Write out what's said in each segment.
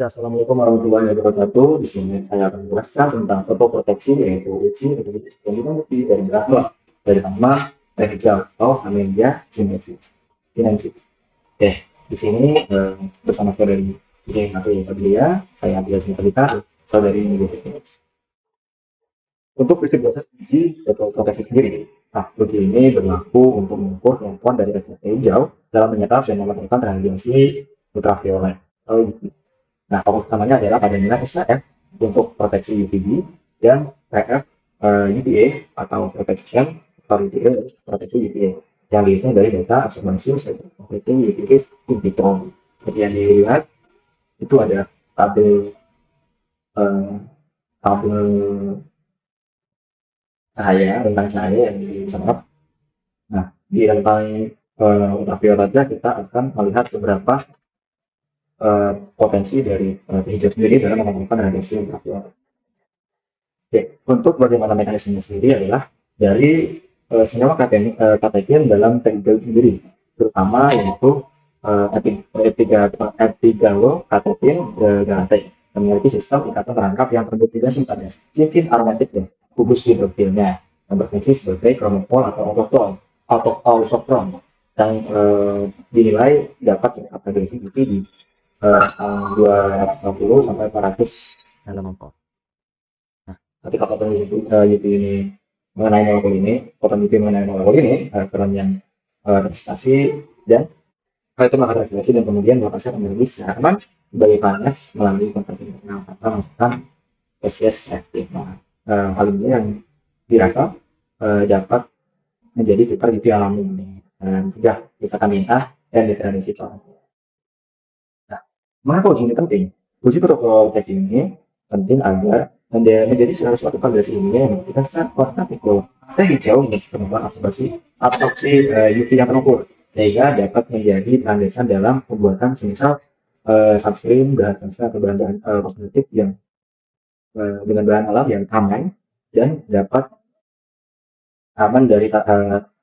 Ya, Assalamualaikum warahmatullahi wabarakatuh. Di sini saya akan menjelaskan tentang fotoproteksi yaitu UV yang dilindungi dari berapa dari tanaman teh hijau atau Camellia sinensis. Oke, di sini bersama saudari Jane atau Fadlia, saya Abdul Sintalita, saudari Nidhi. Untuk prinsip dasar uji fotoproteksi sendiri, nah uji ini berlaku untuk mengukur kemampuan dari efek teh hijau dalam menyerap dan memantulkan radiasi ultraviolet. Nah, fokus utamanya adalah pada nilai SCF untuk proteksi UVB dan PF UVA atau protection atau UVA proteksi UVA yang dihitung dari data absorbensi spektrum rating UVA in vitro. Seperti yang dilihat itu ada tabel eh, tabel cahaya rentang cahaya yang diserap. Nah, di rentang ultraviolet aja kita akan melihat seberapa potensi dari hijab sendiri dalam menemukan radiasi ultraviolet. Oke, untuk bagaimana mekanismenya sendiri adalah dari senyawa katekin dalam teh sendiri, terutama yaitu epigalokatekin galate yang memiliki sistem ikatan perangkap yang terdiri dari cincin aromatik dan kubus hidrofilnya yang berfungsi sebagai kromopol atau autosokrom yang dinilai dapat mencapai resistisi di 250 sampai 400 nanometer. Ketika potong UV ini mengenai molekul ini, potong UV mengenai molekul ini, peran yang terstasi dan hal itu akan refleksi dan kemudian melepaskan energi secara aman sebagai panas melalui konversi internal atau melakukan proses aktif. Nah, hal ini yang dirasa dapat menjadi filter UV alami ini dan juga vitamin A dan vitamin C. Nah, mengapa uji ini penting? Uji protokol tes ini penting agar menjadi salah satu fondasi ilmiah yang memberikan saat partikel teh hijau untuk kemampuan absorpsi UV yang terukur sehingga dapat menjadi landasan dalam pembuatan semisal sunscreen, bahan sunscreen atau bahan kosmetik yang dengan bahan alam yang aman dan dapat aman dari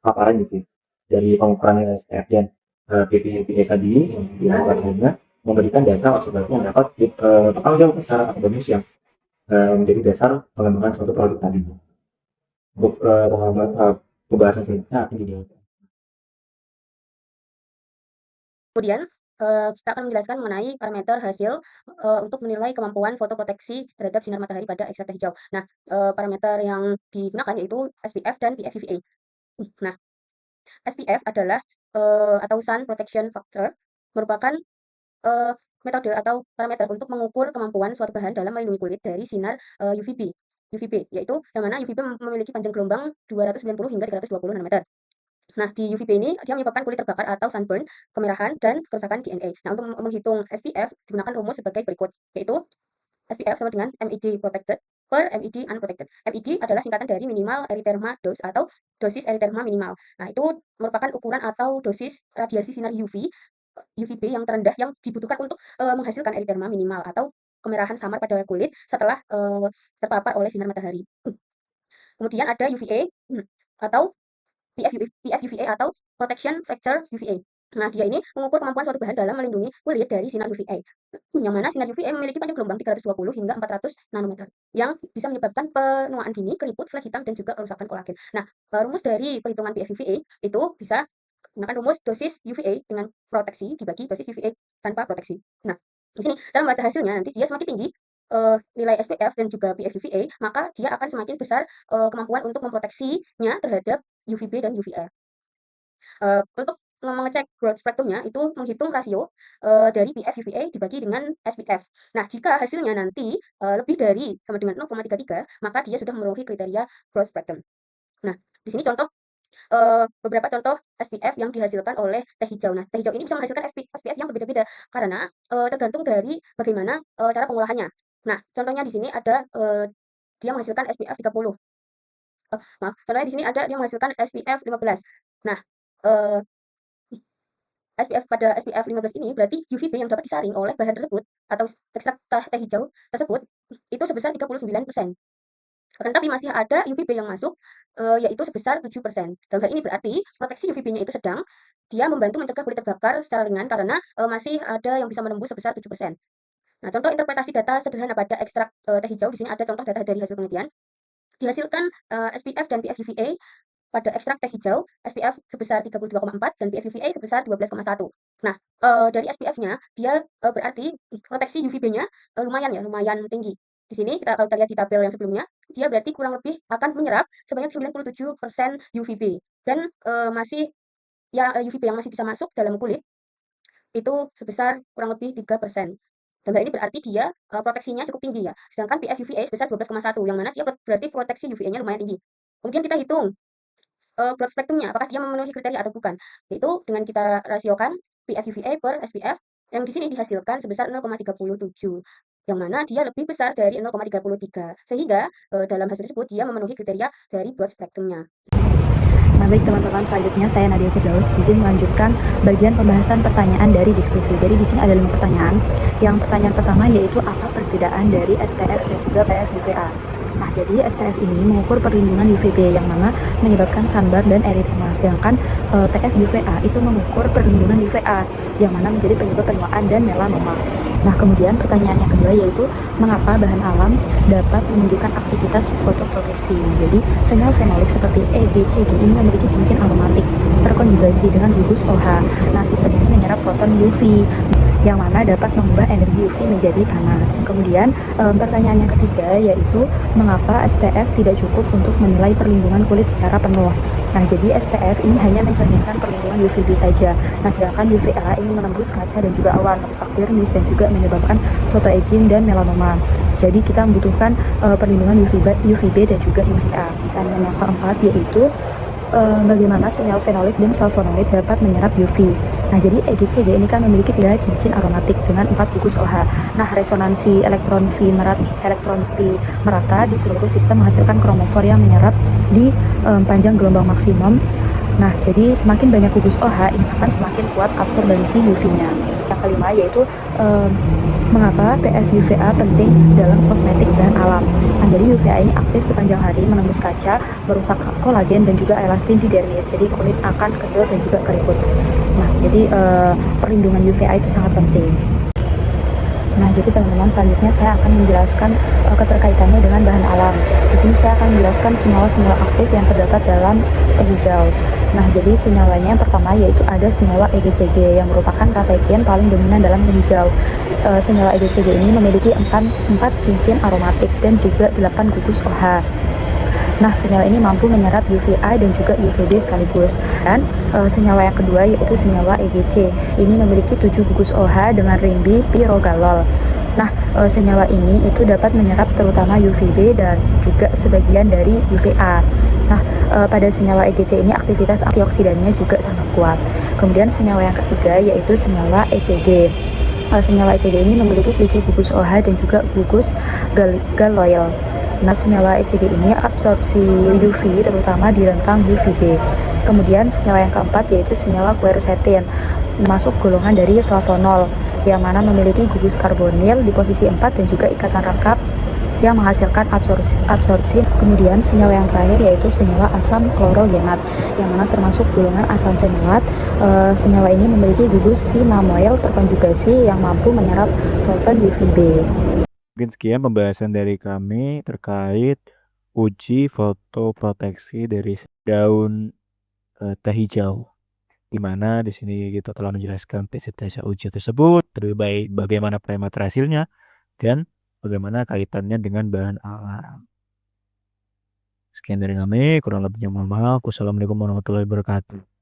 paparan UV. Dari pengukuran SPF dan PPA tadi yang diantaranya memberikan data observasi yang dapat bertanggung jawab secara akademis yang menjadi dasar pengembangan suatu produk tadi. Untuk pembahasan selanjutnya akan dilihat. Kemudian kita akan menjelaskan mengenai parameter hasil untuk menilai kemampuan fotoproteksi terhadap sinar matahari pada ekstrak teh hijau. Nah, parameter yang digunakan yaitu SPF dan PF/UVA. Nah, SPF adalah atau Sun Protection Factor merupakan metode atau parameter untuk mengukur kemampuan suatu bahan dalam melindungi kulit dari sinar UVB, yaitu yang mana UVB memiliki panjang gelombang 290 hingga 320 nanometer. Nah, di UVB ini dia menyebabkan kulit terbakar atau sunburn, kemerahan, dan kerusakan DNA. Nah, untuk menghitung SPF digunakan rumus sebagai berikut, yaitu SPF sama dengan MED protected per MED unprotected. MED adalah singkatan dari minimal erytherma dose atau dosis erytherma minimal. Nah, itu merupakan ukuran atau dosis radiasi sinar UVB yang terendah yang dibutuhkan untuk menghasilkan erytherma minimal atau kemerahan samar pada kulit setelah terpapar oleh sinar matahari. Kemudian ada UVA atau PFUVA atau Protection Factor UVA. Nah, dia ini mengukur kemampuan suatu bahan dalam melindungi kulit dari sinar UVA. Yang mana sinar UVA memiliki panjang gelombang 320 hingga 400 nanometer yang bisa menyebabkan penuaan dini, keriput, flek hitam, dan juga kerusakan kolagen. Nah, rumus dari perhitungan PFUVA itu bisa menggunakan rumus dosis UVA dengan proteksi dibagi dosis UVA tanpa proteksi. Nah, di sini cara membaca hasilnya nanti dia semakin tinggi nilai SPF dan juga PFUVA, maka dia akan semakin besar kemampuan untuk memproteksinya terhadap UVB dan UVA. Untuk mengecek growth spectrumnya itu menghitung rasio dari PF UVA dibagi dengan SPF. Nah, jika hasilnya nanti lebih dari sama dengan 0,33, maka dia sudah memenuhi kriteria growth spectrum. Nah, di sini contoh beberapa contoh SPF yang dihasilkan oleh teh hijau. Nah, teh hijau ini bisa menghasilkan SPF yang berbeda-beda karena tergantung dari bagaimana cara pengolahannya. Nah, contohnya di sini ada dia menghasilkan SPF 30. Maaf, contohnya di sini ada dia menghasilkan SPF 15. Nah, pada SPF 15 ini berarti UVB yang dapat disaring oleh bahan tersebut atau ekstrak teh hijau tersebut itu sebesar 39%. Akan tapi masih ada UVB yang masuk yaitu sebesar 7%. Dalam hal ini berarti proteksi UVB-nya itu sedang, dia membantu mencegah kulit terbakar secara ringan karena masih ada yang bisa menembus sebesar 7%. Nah, contoh interpretasi data sederhana pada ekstrak teh hijau, di sini ada contoh data dari hasil penelitian. Dihasilkan SPF dan PF UVA pada ekstrak teh hijau, SPF sebesar 32,4 dan PF UVA sebesar 12,1. Nah, dari SPF-nya dia berarti proteksi UVB-nya lumayan ya, lumayan tinggi. Di sini kalau kita lihat di tabel yang sebelumnya, dia berarti kurang lebih akan menyerap sebanyak 97% UVB dan masih ya UVB yang masih bisa masuk dalam kulit itu sebesar kurang lebih 3%. Dan ini berarti dia proteksinya cukup tinggi ya. Sedangkan PF UVA sebesar 12,1 yang mana dia berarti proteksi UVA-nya lumayan tinggi. Kemudian kita hitung broad spectrumnya, apakah dia memenuhi kriteria atau bukan. Yaitu dengan kita rasiokan PF UVA per SPF yang di sini dihasilkan sebesar 0,37 yang mana dia lebih besar dari 0,33 sehingga dalam hasil tersebut dia memenuhi kriteria dari broad spectrumnya. Nah, baik teman-teman, selanjutnya saya Nadia Firdaus izin melanjutkan bagian pembahasan pertanyaan dari diskusi. Jadi di sini ada 5 pertanyaan. Yang pertanyaan pertama yaitu apa perbedaan dari SPF dan juga PF UVA. Nah, jadi SPF ini mengukur perlindungan UVB yang mana menyebabkan sunburn dan eritema, sedangkan PF UVA itu mengukur perlindungan UVA yang mana menjadi penyebab penuaan dan melanoma. Nah, kemudian pertanyaan yang kedua yaitu mengapa bahan alam dapat menunjukkan aktivitas fotoproteksi. Nah, jadi senyawa fenolik seperti EGCG ini memiliki cincin aromatik terkonjugasi dengan gugus OH. Nah, sistem ini menyerap foton UV yang mana dapat mengubah energi UV menjadi panas. Kemudian pertanyaan yang ketiga yaitu mengapa SPF tidak cukup untuk menilai perlindungan kulit secara penuh. Nah, jadi SPF ini hanya mencerminkan perlindungan UVB saja. Nah, sedangkan UVA ini menembus kaca dan juga awan, merusak dermis dan juga menyebabkan photoaging dan melanoma. Jadi kita membutuhkan perlindungan UVB dan juga UVA. Pertanyaan yang keempat yaitu bagaimana senyawa fenolik dan flavonoid dapat menyerap UV. Nah, jadi EGCG ini kan memiliki 3 cincin aromatik dengan 4 gugus OH. Nah, resonansi elektron P merata di seluruh sistem menghasilkan kromofor yang menyerap di panjang gelombang maksimum. Nah, jadi semakin banyak gugus OH ini akan semakin kuat absorbensi UV-nya. Yang kelima yaitu mengapa PF UVA penting dalam kosmetik dan alam. Nah, jadi UVA ini aktif sepanjang hari menembus kaca, merusak kolagen dan juga elastin di dermis. Jadi kulit akan kendor dan juga keriput. Nah, jadi perlindungan UVA itu sangat penting. Nah, jadi teman-teman, selanjutnya saya akan menjelaskan keterkaitannya dengan bahan alam. Di sini saya akan menjelaskan senyawa-senyawa aktif yang terdapat dalam teh hijau. Nah, jadi senyawanya yang pertama yaitu ada senyawa EGCG yang merupakan kateken paling dominan dalam teh hijau. Senyawa EGCG ini memiliki 4 cincin aromatik dan juga 8 gugus OH. Nah, senyawa ini mampu menyerap UVA dan juga UVB sekaligus. Dan senyawa yang kedua yaitu senyawa EGC. Ini memiliki 7 gugus OH dengan ring B pirogalol. Nah, senyawa ini itu dapat menyerap terutama UVB dan juga sebagian dari UVA. Nah, pada senyawa EGC ini aktivitas antioksidannya juga sangat kuat. Kemudian senyawa yang ketiga yaitu senyawa ECG. Senyawa ECG ini memiliki 7 gugus OH dan juga gugus galoil. Nah, senyawa ECG ini absorpsi UV terutama di rentang UVB. Kemudian senyawa yang keempat yaitu senyawa quercetin, masuk golongan dari flavonol yang mana memiliki gugus karbonil di posisi 4 dan juga ikatan rekap yang menghasilkan absorpsi. Kemudian senyawa yang terakhir yaitu senyawa asam klorogenat yang mana termasuk golongan asam fenolat. Senyawa ini memiliki gugus sinamoil terkonjugasi yang mampu menyerap foton UVB. Mungkin sekian pembahasan dari kami terkait uji fotoproteksi dari daun teh hijau. Di mana di sini kita telah menjelaskan presentasi uji tersebut, terlebih baik bagaimana parameter hasilnya dan bagaimana kaitannya dengan bahan alam. Sekian dari kami, kurang lebihnya mohon maaf. Wassalamualaikum warahmatullahi wabarakatuh.